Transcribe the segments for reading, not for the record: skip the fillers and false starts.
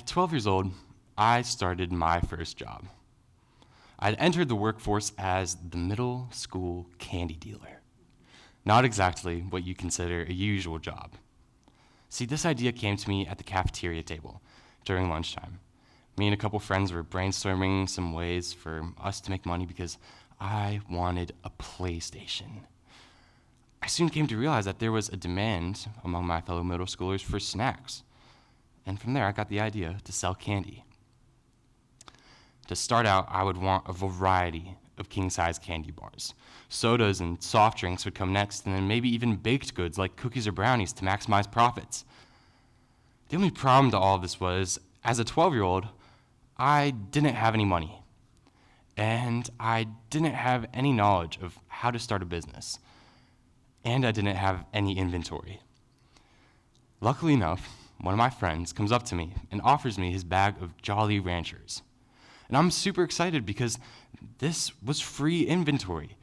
12 years old, I started my first job. I'd entered the workforce as the middle school candy dealer. Not exactly what you consider a usual job. See, this idea came to me at the cafeteria table during lunchtime. Me and a couple friends were brainstorming some ways for us to make money because I wanted a PlayStation. I soon came to realize that there was a demand among my fellow middle schoolers for snacks. And from there, I got the idea to sell candy. To start out, I would want a variety of king-size candy bars. Sodas and soft drinks would come next, and then maybe even baked goods like cookies or brownies to maximize profits. The only problem to all of this was, as a 12-year-old, I didn't have any money. And I didn't have any knowledge of how to start a business. And I didn't have any inventory. Luckily enough, one of my friends comes up to me and offers me his bag of Jolly Ranchers. And I'm super excited because this was free inventory.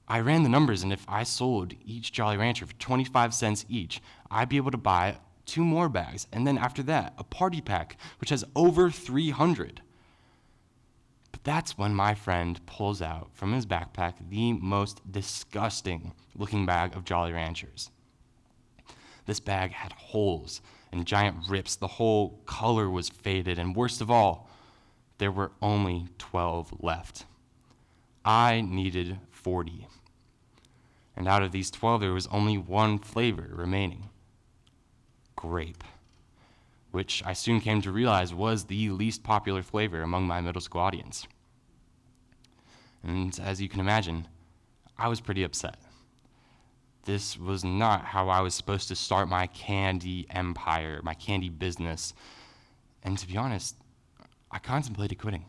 I ran the numbers, and if I sold each Jolly Rancher for 25 cents each, I'd be able to buy 2 more bags, and then after that, a party pack, which has over 300. But that's when my friend pulls out from his backpack the most disgusting looking bag of Jolly Ranchers. This bag had holes and giant rips. The whole color was faded, and worst of all, there were only 12 left. I needed 40. And out of these 12, there was only one flavor remaining: grape, which I soon came to realize was the least popular flavor among my middle school audience. And as you can imagine, I was pretty upset. This was not how I was supposed to start my candy empire, my candy business. And to be honest, I contemplated quitting.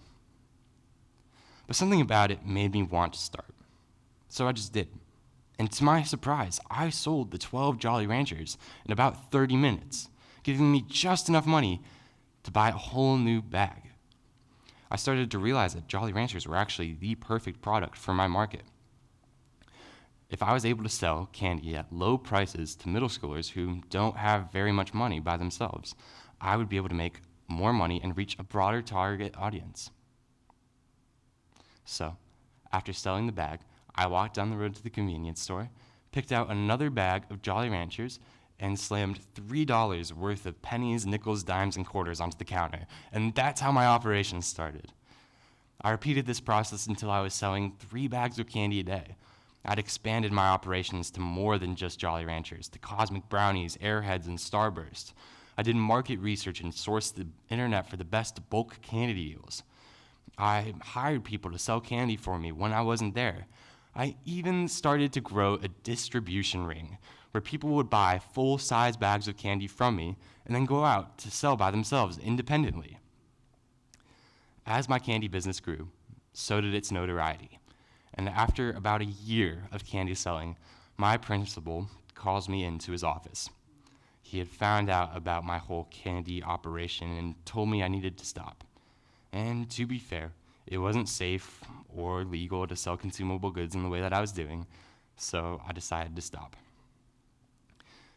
But something about it made me want to start. So I just did. And to my surprise, I sold the 12 Jolly Ranchers in about 30 minutes, giving me just enough money to buy a whole new bag. I started to realize that Jolly Ranchers were actually the perfect product for my market. If I was able to sell candy at low prices to middle schoolers who don't have very much money by themselves, I would be able to make more money and reach a broader target audience. So, after selling the bag, I walked down the road to the convenience store, picked out another bag of Jolly Ranchers, and slammed $3 worth of pennies, nickels, dimes, and quarters onto the counter. And that's how my operation started. I repeated this process until I was selling 3 bags of candy a day. I'd expanded my operations to more than just Jolly Ranchers, to Cosmic Brownies, Airheads, and Starburst. I did market research and sourced the internet for the best bulk candy deals. I hired people to sell candy for me when I wasn't there. I even started to grow a distribution ring where people would buy full-size bags of candy from me and then go out to sell by themselves independently. As my candy business grew, so did its notoriety. And after about a year of candy selling, my principal calls me into his office. He had found out about my whole candy operation and told me I needed to stop. And to be fair, it wasn't safe or legal to sell consumable goods in the way that I was doing, so I decided to stop.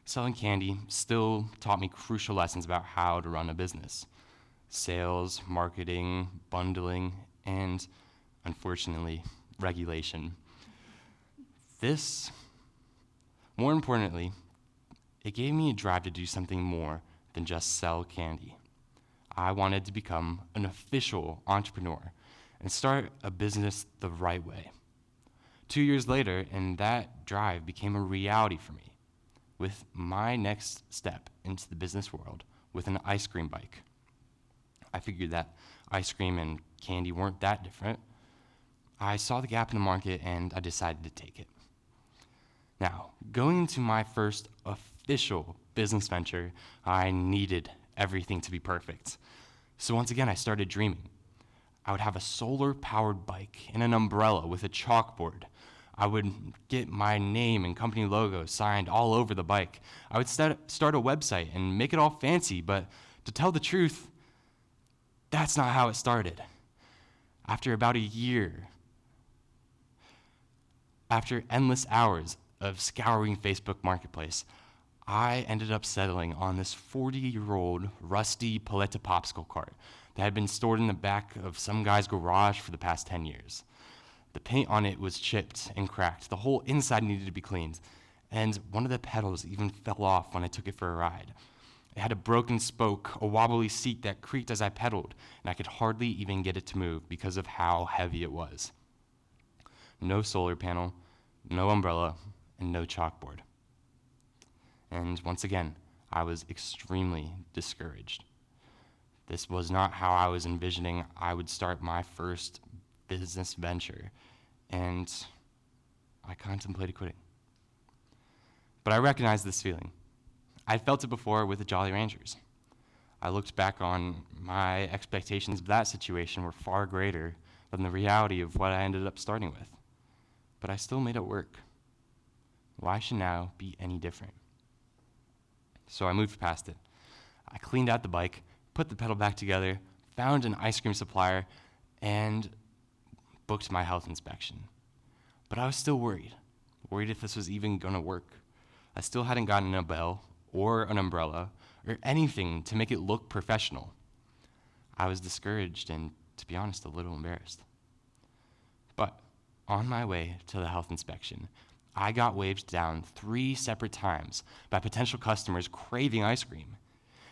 Selling candy still taught me crucial lessons about how to run a business: sales, marketing, bundling, and, unfortunately, regulation. More importantly, it gave me a drive to do something more than just sell candy. I wanted to become an official entrepreneur and start a business the right way. 2 years later, and that drive became a reality for me, with my next step into the business world with an ice cream bike. I figured that ice cream and candy weren't that different. I saw the gap in the market and I decided to take it. Now, going into my first official business venture, I needed everything to be perfect. So once again, I started dreaming. I would have a solar-powered bike and an umbrella with a chalkboard. I would get my name and company logo signed all over the bike. I would start a website and make it all fancy, but to tell the truth, that's not how it started. After about a year, after endless hours of scouring Facebook Marketplace, I ended up settling on this 40-year-old rusty Paletta popsicle cart that had been stored in the back of some guy's garage for the past 10 years. The paint on it was chipped and cracked. The whole inside needed to be cleaned, and one of the pedals even fell off when I took it for a ride. It had a broken spoke, a wobbly seat that creaked as I pedaled, and I could hardly even get it to move because of how heavy it was. No solar panel, no umbrella, and no chalkboard. And once again, I was extremely discouraged. This was not how I was envisioning I would start my first business venture, and I contemplated quitting. But I recognized this feeling. I'd felt it before with the Jolly Ranchers. I looked back on my expectations of that situation were far greater than the reality of what I ended up starting with. But I still made it work. Why should now be any different? So I moved past it. I cleaned out the bike, put the pedal back together, found an ice cream supplier, and booked my health inspection. But I was still worried if this was even going to work. I still hadn't gotten a bell or an umbrella or anything to make it look professional. I was discouraged and, to be honest, a little embarrassed. But on my way to the health inspection, I got waved down 3 separate times by potential customers craving ice cream.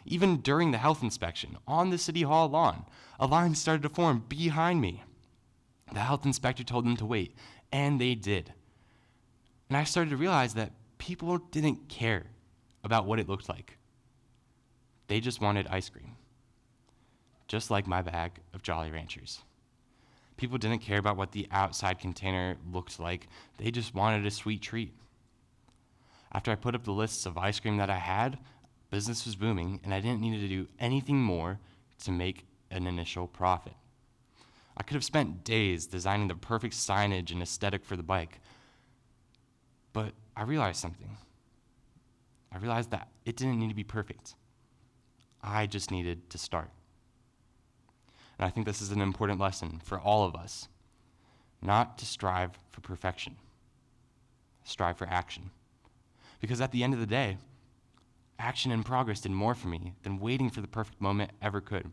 Even during the health inspection, on the City Hall lawn, a line started to form behind me. The health inspector told them to wait, and they did. And I started to realize that people didn't care about what it looked like. They just wanted ice cream, just like my bag of Jolly Ranchers. People didn't care about what the outside container looked like. They just wanted a sweet treat. After I put up the lists of ice cream that I had, business was booming, and I didn't need to do anything more to make an initial profit. I could have spent days designing the perfect signage and aesthetic for the bike, but I realized something. I realized that it didn't need to be perfect. I just needed to start. And I think this is an important lesson for all of us, not to strive for perfection. Strive for action. Because at the end of the day, action and progress did more for me than waiting for the perfect moment ever could.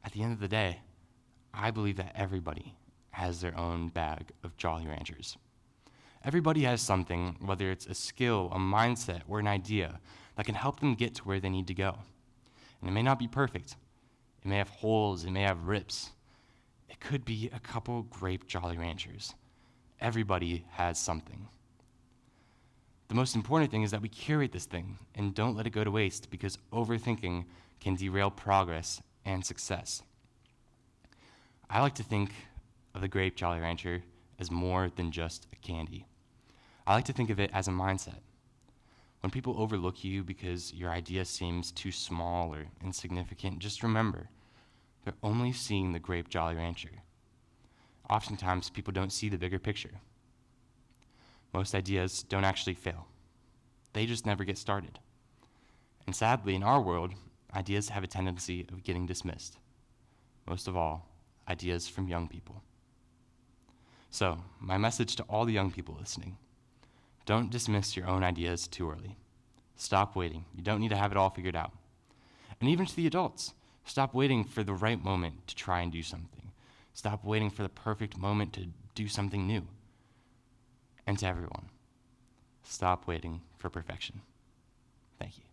At the end of the day, I believe that everybody has their own bag of Jolly Ranchers. Everybody has something, whether it's a skill, a mindset, or an idea, that can help them get to where they need to go. And it may not be perfect. It may have holes, it may have rips. It could be a couple grape Jolly Ranchers. Everybody has something. The most important thing is that we curate this thing and don't let it go to waste, because overthinking can derail progress and success. I like to think of the grape Jolly Rancher as more than just a candy. I like to think of it as a mindset. When people overlook you because your idea seems too small or insignificant, just remember, they're only seeing the grape Jolly Rancher. Oftentimes, people don't see the bigger picture. Most ideas don't actually fail. They just never get started. And sadly, in our world, ideas have a tendency of getting dismissed. Most of all, ideas from young people. So, my message to all the young people listening: don't dismiss your own ideas too early. Stop waiting. You don't need to have it all figured out. And even to the adults, stop waiting for the right moment to try and do something. Stop waiting for the perfect moment to do something new. And to everyone, stop waiting for perfection. Thank you.